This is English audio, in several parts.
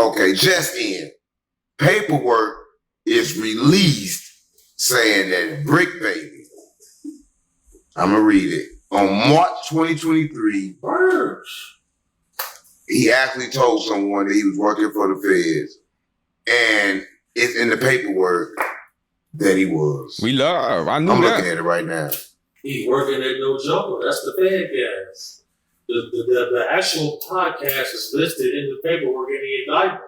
Okay, just in. Paperwork is released saying that Bricc Baby, I'm going to read it, on March 2023, he actually told someone that he was working for the feds, and it's in the paperwork that he was. I knew I'm that. looking at it right now. He working at No Jumper. That's the Fedcast. The actual podcast is listed in the paperwork in the indictment.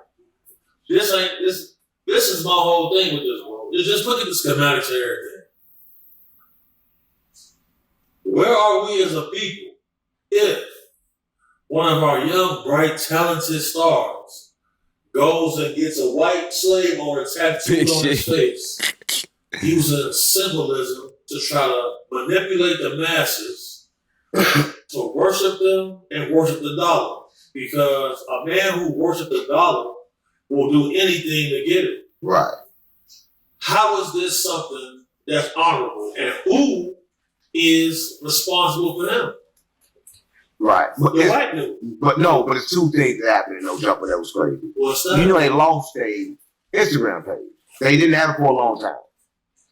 This is my whole thing with this world. Just look at the schematics and everything. Where are we as a people if one of our young, bright, talented stars goes and gets a white slave owner tattooed on his face, using symbolism to try to manipulate the masses to worship them and worship the dollar? Because a man who worships the dollar will do anything to get it. Right. How is this something that's honorable? And who is responsible for them? Right. But The white dude. but it's two things that happened in No Jumper that was crazy. What's that? You know, they lost a Instagram page. They didn't have it for a long time.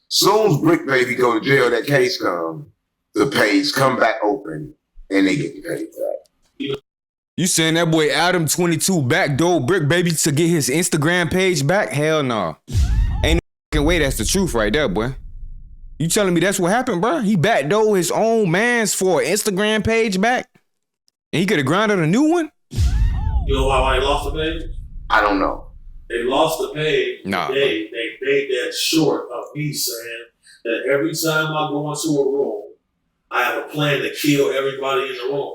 Soon as Bricc Baby go to jail, that case come, the page come back open, and they get the page back. You saying that boy Adam 22 backdoor Bricc Baby to get his Instagram page back? Hell no. Ain't no fucking way that's the truth right there, boy. You telling me that's what happened, bro? He backdoor his own mans for an Instagram page back? And he could have grinded a new one? You know why they lost the page? I don't know. They lost the page. Nah. They made that short of me saying that every time I go into a room, I have a plan to kill everybody in the room.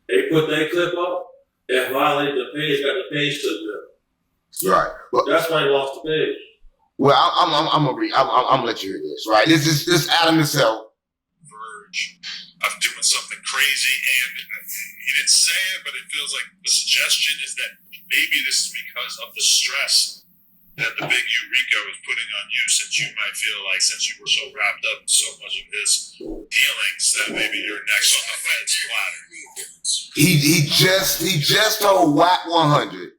They put that clip up, that violated the page, got the page took down. Right. Well, That's why they lost the page. well I'm gonna let you hear this. Right. This Adam himself. Verge of doing something crazy, and he didn't say it, but it feels like the suggestion is that maybe this is because of the stress that the big Eureka is putting on you, since you might feel like, since you were so wrapped up in so much of his dealings, that maybe you're next on the fence platter. He just told Whack 100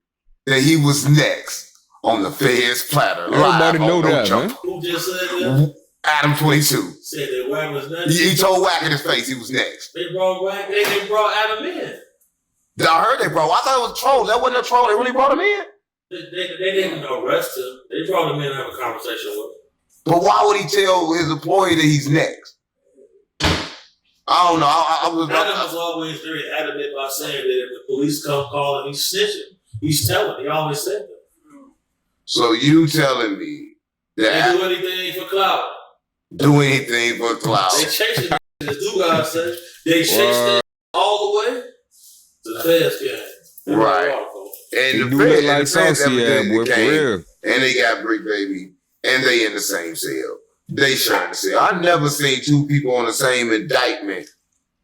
that he was next on the Feds platter. Everybody know that, man. Who just said that? Adam 22. Said that Wack was next. He told Whack in his face he was next. They brought Wack, they brought Adam in. I heard they brought. I thought it was a troll. That wasn't a troll. They really brought him in. They didn't arrest him. They brought him in and have a conversation with him. But why would he tell his employee that he's next? I don't know. Adam was always very adamant by saying that if the police come calling, he's snitching. He's telling. He always said that. So you telling me They that do anything for clout. do anything for clout? They chase it, as Dugas said. They chase it all the way to the Feds game. Right. And He the do Feds, look like saucy, yeah, boy, for real. And they got Bricc Baby, and they in the same cell. They sharing the cell. I never seen two people on the same indictment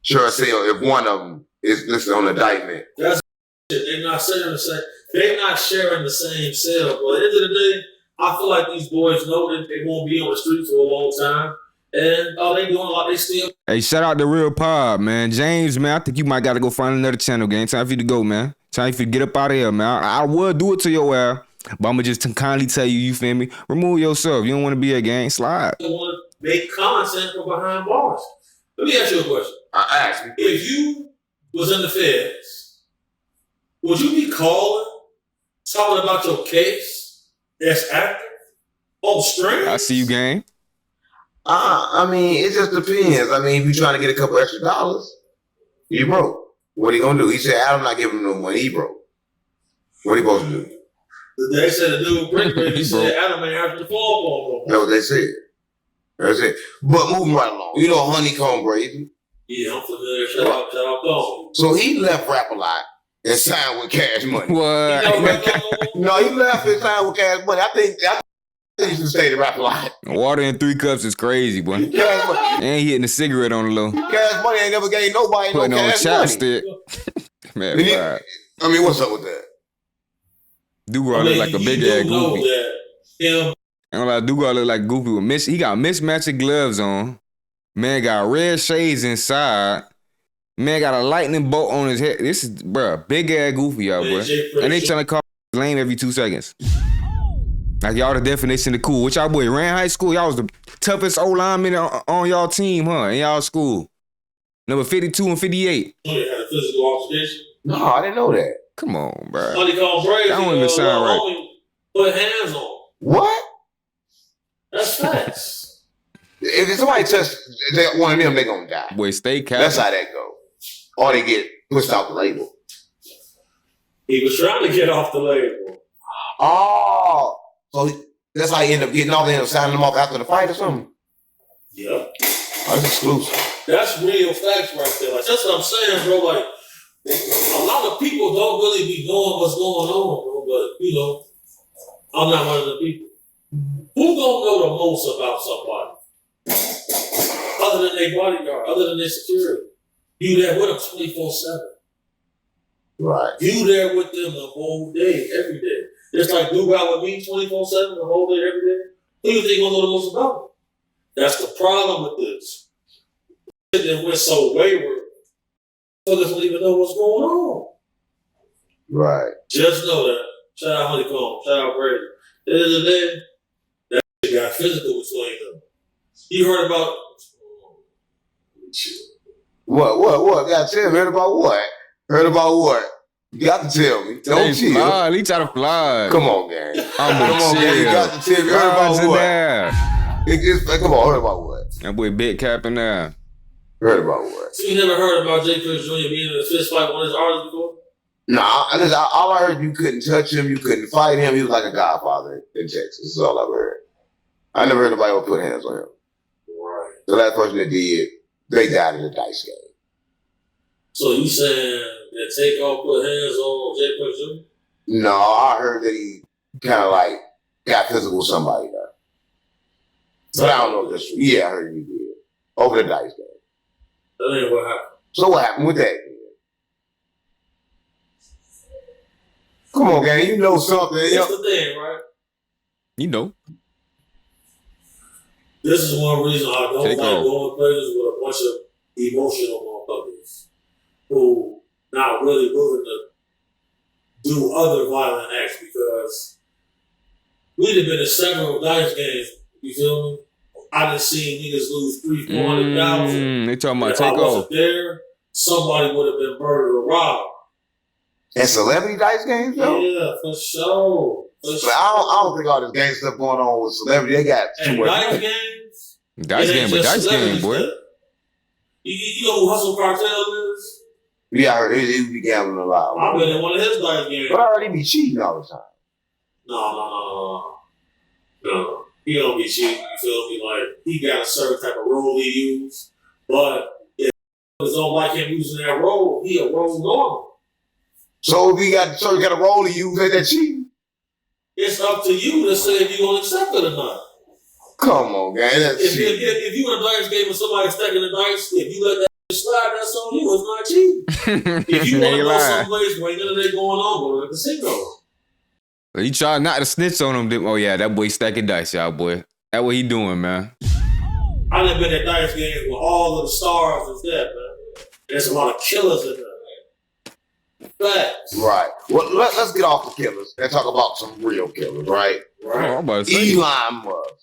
share a cell if one of them is listed on the indictment. That's shit. They're not sharing the same. They're not sharing the same cell. But at the end of the day, I feel like these boys know that they won't be on the street for a long time, and they doing a lot. They still. Hey, shout out to Real Pod, man. James, man, I think you might got to go find another channel, gang. Time for you to go, man. Time for you to get up out of here, man. I would do it to your ass, but I'm going to just kindly tell you, you feel me? Remove yourself. You don't want to be a gang. Slide. They want to make content from behind bars. Let me ask you a question. I asked you. If you was in the Feds, would you be talking about your case as active on stream? I see you, gang. I mean, it just depends. I mean, if you're trying to get a couple extra dollars, you broke. What he gonna do? He said, "I'm not giving him no money." He broke. What he supposed to do? They said the dude Bricc Baby said Adam ain't after the fall. That's what they said. That's it. But moving right along, you know, Honeycomb Brady. Yeah, I'm familiar. Shout out, Gone. So he left Rap a Lot and signed with Cash Money. What? No, he left and signed with Cash Money. I think he should stay to Rap a Lot. Water in 3 cups is crazy, boy. Cash Money. And he hitting a cigarette on the low. Cash Money ain't never gave nobody Putting no on Cash Money. chapstick. Man, He- fire. I mean, what's up with that? Dugal look like a big ass know goofy. that him. I ain't gonna lie, Dugal look like goofy with he got mismatching gloves on. Man got red shades inside. Man got a lightning bolt on his head. This is, bruh, big ass goofy, y'all, boy. And they trying to call explain every 2 seconds. Like y'all the definition of cool. What y'all boy ran high school? Y'all was the toughest old lineman on y'all team, huh? In y'all school. Number 52 and 58. You had a physical altercation. No, I didn't know that. Come on, bro. Somebody called Brady. That don't even sound right. Put hands on. What? That's facts. If somebody touch one of them, they gonna die. Boy, stay cap. That's how that go. Or they get pushed off the label. He was trying to get off the label. Oh, so that's how he end up getting off. They end up signing them off after the fight or something. Yep. That's exclusive. That's real facts right there. Like that's what I'm saying, bro. Like a lot of people don't really be knowing what's going on, bro. But you know, I'm not one of the people. Who don't know the most about somebody? Other than their bodyguard, other than their security. You there with them 24/7. Right. You there with them the whole day, every day. It's like dude out with me 24/7, the whole day, every day. Who you think gonna know the most about it? That's the problem with this. It went so wayward, folks don't even know what's going on. Right. Just know that. Shout out Honeycomb, shout out Brady. At the end of the day, that shit got physical between them. You heard about What? Gotta tell me. Heard about what? Heard about what? You got to tell me. Don't chill. Fly. He try to fly. Come on, gang. I'm Come on, gang. You got to tell me. Heard about what? Come on, heard about what? That boy big capping now. Heard about what? So you never heard about J. Chris Jr. being in a fist fight with one of his artists before? Nah, all I heard, you couldn't touch him, you couldn't fight him. He was like a godfather in Texas. That's all I've heard. I never heard nobody put hands on him. Right. The last person that did, they died in a dice game. So you saying that Takeoff put hands on J. Chris Jr.? No, I heard that he kind of like got physical with somebody there. But I don't know if that's true. Yeah, I heard he did. Over the dice game. That ain't what happened. So what happened with that? Come on, gang. You know something. That's the thing, right? You know. This is one reason I don't Take like off. going places with a bunch of emotional motherfuckers who not really willing to do other violent acts because we'd have been in several dice games, you feel me? I done seen niggas lose 300,000-400,000. They talking about If I Takeoff. wasn't there, somebody would have been murdered or robbed. And celebrity dice games, though? Yeah, for sure. For But sure. I don't think all this gang stuff going on with celebrity. They got too And much. dice games? Dice it game, ain't but just dice game, celebrities boy. there. You know who Hustle Cartel is? Yeah, I heard he be gambling a lot. I've been in one of his dice games. But I heard he be cheating all the time. No. He don't be cheating, you feel me? Like, he got a certain type of role he use, but if niggas don't like him using that role, he a role normal. So if he got a certain kind of role to use, ain't that cheating? It's up to you to say if you're going to accept it or not. Come on, gang. That's If cheating. you in a dice game with somebody stacking the dice, if you let that slide, that's on you. It's not cheating. If you want to Ain't go lying. someplace where ain't none of that going on, go to the casino. He tried not to snitch on him. Oh yeah, that boy stacking dice, y'all boy. That what he doing, man. I done been at dice games with all of the stars and stuff, man. There's a lot of killers in there. Facts. Right. Well, let's get off the killers and talk about some real killers, right? Oh, I'm about to say. Elon Musk.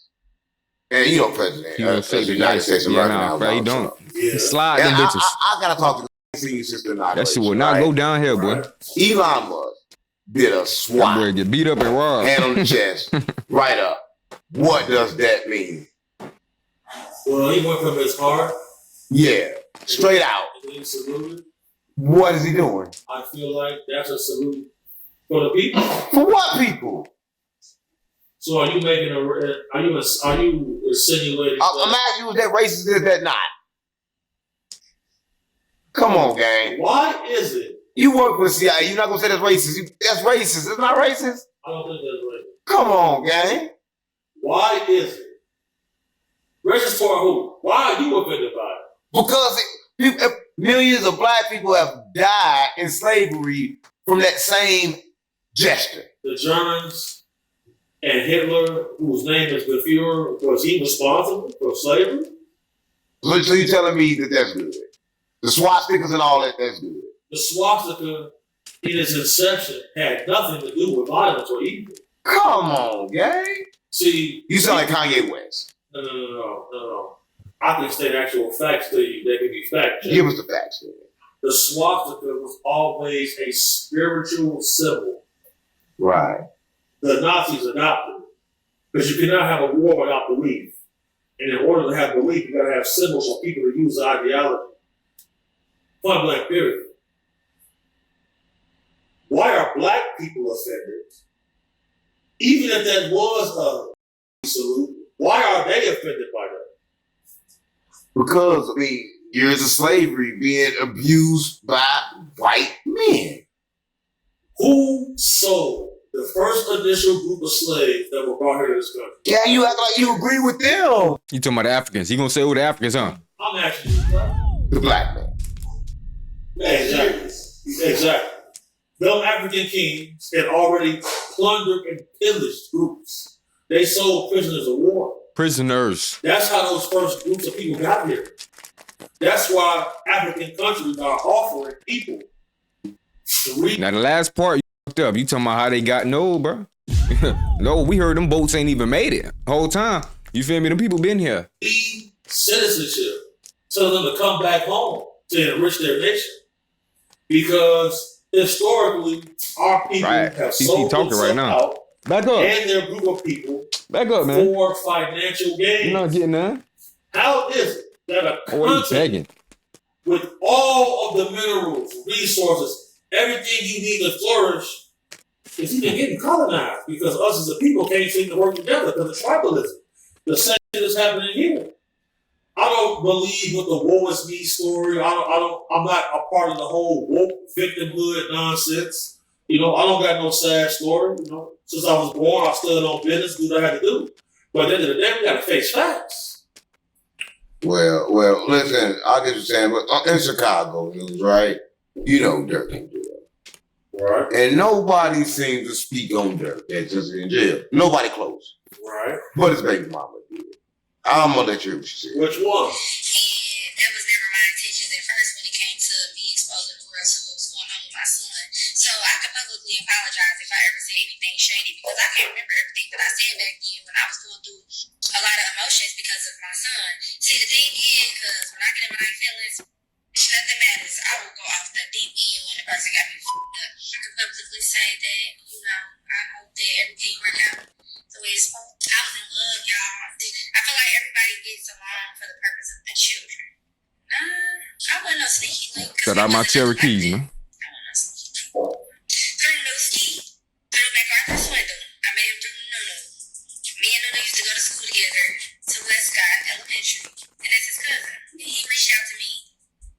And you know, President He don't of say the the United dice. States of Yeah, America. nah, now, bro, he Donald don't. Trump. Yeah. Slide And them bitches. I gotta talk to the since the That shit will not go down here, boy. Elon Musk did a That boy swat, get beat up and robbed. hand on the chest, right up. What does that mean? Well, he went from his heart Yeah, straight out. and then saluted. What is he doing? I feel like that's a salute for the people. For what people? So are you making are you insinuating I'm that? asking you, is that racist? Is that not? Come on, gang. Why is it? You work for the CIA. You're not gonna say that's racist. That's racist. It's not racist. I don't think that's right. Come on, gang. Why is it? Racist for who? Why are you offended by it? Because millions of black people have died in slavery from that same gesture. The Germans and Hitler, whose name has been Führer, was he responsible for slavery? So you're telling me that that's good? The swastikas and all that, that's good. The swastika in its inception had nothing to do with violence or evil. Come on, gang. See, You sound like Kanye West. No. I can state actual facts to you. They can be fact checked. Give us the facts, man. The swastika was always a spiritual symbol. Right. The Nazis adopted it. Because you cannot have a war without belief. And in order to have belief, you got to have symbols for people to use the ideology. Point blank, period. Why are black people offended? Even if that was a salute, why are they offended by that? Because, years of slavery being abused by white men. Who sold the first initial group of slaves that were brought here to this country? Yeah, you act like you agree with them. You talking about the Africans? He gonna say who the Africans, huh? I'm asking you, right? The black man. Exactly. Them African kings had already plundered and pillaged groups. They sold prisoners of war. Prisoners. That's how those first groups of people got here. That's why African countries are offering people free. Now the last part you fucked up. You talking about how they got bro? No, we heard them boats ain't even made it whole time. You feel me? Them people been here. Citizenship. Tell them to come back home to enrich their nation. Because historically, our people have sold themselves out Back up. and their group of people Back up, man. for financial gain. You not getting none. How is it that a What you country begging? with all of the minerals, resources, everything you need to flourish is even getting colonized because us as a people can't seem to work together because of tribalism. The same thing is happening here. I don't believe with the woe is me story. I'm not a part of the whole woke victimhood nonsense. I don't got no sad story. Since I was born, I stood on business, do what I had to do. But at the end of the day, we got to face facts. Well, listen, I get what you're saying, but in Chicago news, right? You know Dirk in jail. Right. And nobody seems to speak on Dirk that's just in jail. Nobody close. Right. But his baby mama did. I'm gonna let you hear what she said. Which one? And that was never my intentions at first when it came to me exposing the world to what was going on with my son. So I could publicly apologize if I ever said anything shady because I can't remember everything that I said back then when I was going through a lot of emotions because of my son. See, the thing is, because when I get in my feelings, nothing matters. I will go off the deep end when the person got me fucked up. I could publicly say that, I hope that everything worked out the way it's supposed to. I was in love, y'all. I feel like everybody gets along for the purpose of the children. I wasn't no sneaky link. Shout out my Cherokees, man. I wasn't no sneaky. Through Nooski, through MacArthur's window, I met him through Nunu. Me and Nunu used to go to school together to Westcott Elementary, and that's his cousin. And he reached out to me.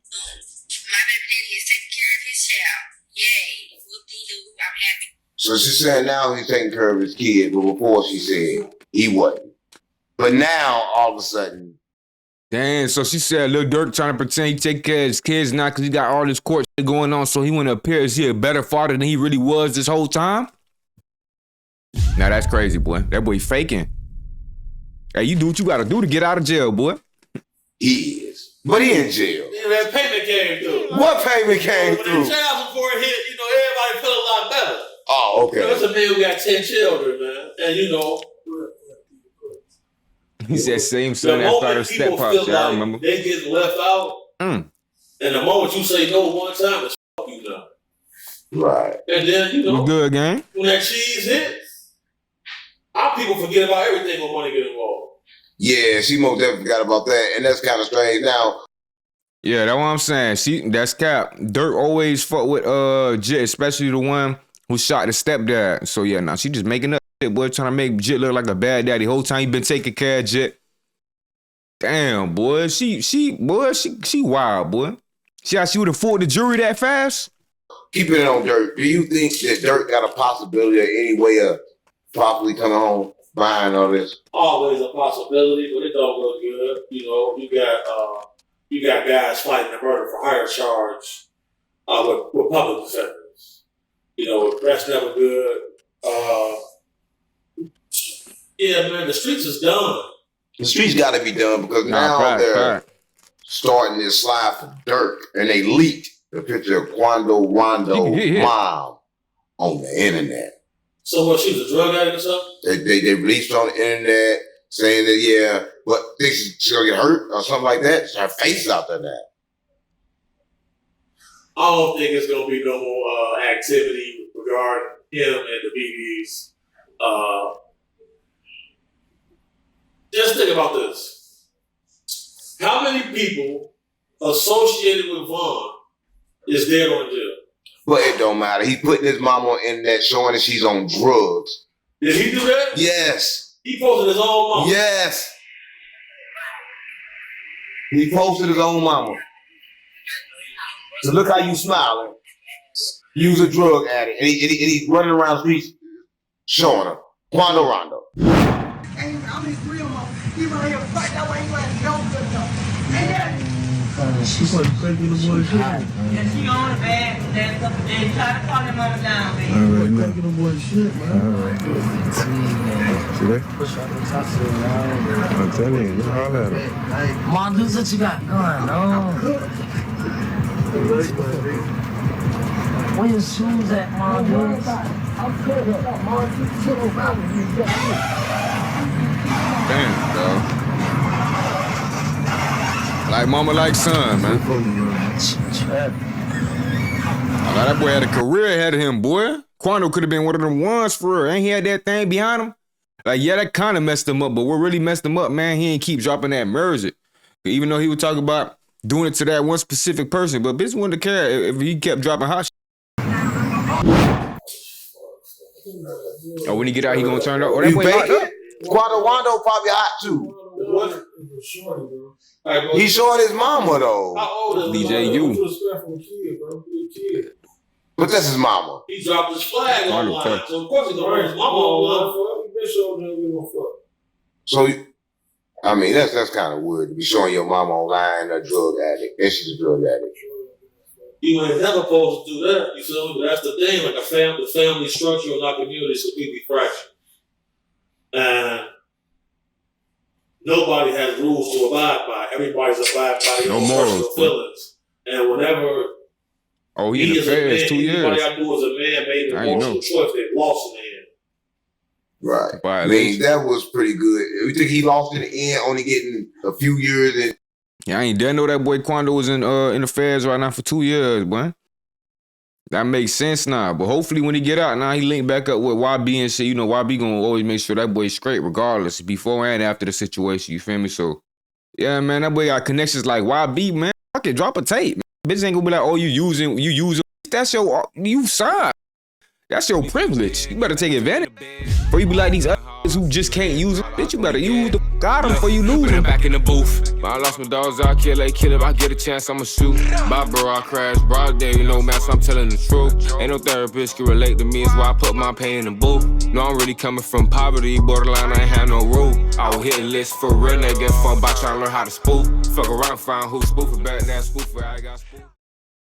Boom. My baby daddy is taking care of his child. Yay. Whoop-de-doo. I'm happy. So she's saying now he's taking care of his kid, but before she said he wasn't. But now, all of a sudden. Damn, so she said Lil Durk trying to pretend he take care of his kids now because he got all this court shit going on, so he want to appear as he a better father than he really was this whole time? Now that's crazy, boy. That boy faking. Hey, you do what you got to do to get out of jail, boy. He is. But he in jail. Yeah, that payment came through. What payment came when through? the child support hit, everybody felt a lot better. Oh, okay. There's a man who got 10 children, man. And He said same son that started Step Pops, I remember. They get left out. And the moment you say no one time, it's fuck you now. Right. And then, You good, gang? when that cheese hits, our people forget about everything when money get involved. Yeah, she most definitely forgot about that. And that's kind of strange. Now, Yeah, that's what I'm saying. That's cap. Dirk always fuck with Jit, especially the one who shot the stepdad. So yeah, she just making up shit, boy, trying to make Jit look like a bad daddy. Whole time he been taking care of Jit. Damn, boy, she wild, boy. See how she would have fooled the jury that fast? keeping it on Dirk, do you think that Dirk got a possibility of any way of properly coming home behind all this? Always a possibility, but it don't look good. You got guys fighting the murder for hire charge with public defenders. That's never good. Yeah, man, the streets is done. The streets got to be done because now they're starting this slide for Dirk, and they leaked the picture of Quando Rondo's mom on the internet. So what, she was a drug addict or something? They released on the internet saying that, yeah, but think she's gonna get hurt or something like that. Her face is out there now. I don't think it's gonna be no more activity regarding him and the BBs. Just think about this. How many people associated with Vaughn is dead or in jail? But it don't matter. He putting his mom on the internet showing that she's on drugs. Did he do that? Yes. He posted his own mom. Yes. He posted his own mama. So look how you smiling. You was a drug addict. And he running around the streets showing her. Quando Rondo. She's like taking the boy shit. Yeah, she on the bag for that couple days. Try to calm your mama down, baby. Alright, taking the boy shit, man. Alright. See that? I'm telling you, you holler at her. Mom, do what you got going on. Where your shoes at, Mom? Damn, dog. Like mama, like son, man. That boy had a career ahead of him, boy. Quando could have been one of them ones for real. Ain't he had that thing behind him? Like, yeah, that kind of messed him up, but what really messed him up, man, he ain't keep dropping that music. Even though he would talk about doing it to that one specific person, but bitch wouldn't care if he kept dropping hot shit. Oh, when he get out, he gonna turn up. Oh, that boy locked up. Quando Rondo probably hot too. What? He showing his mama though. How old is DJU. But that's his mama. He dropped his flag online, so of course he's gonna hurt his mama online. So, I mean, that's kind of weird to be showing your mama online a drug addict. And she's a drug addict. You ain't never supposed to do that. You feel me? But that's the thing. Like the family structure in our community is completely fractured, and nobody has rules to abide by. Everybody's abide by their own personal feelings. And whenever he in the feds 2 years. All I do is a man made an emotional choice. They lost in the end. Right. I mean, that was pretty good. You think he lost in the end, only getting a few years in? Yeah, I ain't didn't know that boy Quando was in the feds right now for 2 years, boy. That makes sense now. But hopefully when he get out now, he link back up with YB and shit. You know, YB gonna always make sure that boy's straight regardless, before and after the situation. You feel me? So, yeah, man, that boy got connections like YB, man. Fuck it, drop a tape, man. Bitch ain't gonna be like, oh, you using. That's you signed. That's your privilege. You better take advantage. Or you be like these others who just can't use it. Bitch, you better use the got them before you lose them. Back in the booth. I lost my dogs, I kill if I get a chance, I'ma shoot. Bye, bro, I crash. Broad day, you know, man, so I'm telling the truth. Ain't no therapist can relate to me, it's why I put my pain in the booth. No, I'm really coming from poverty, borderline, I ain't have no rule. I will hit a list for real, they get fucked by trying to learn how to spoof. Fuck around, find who spoofing back, that spoofer, I got spoof.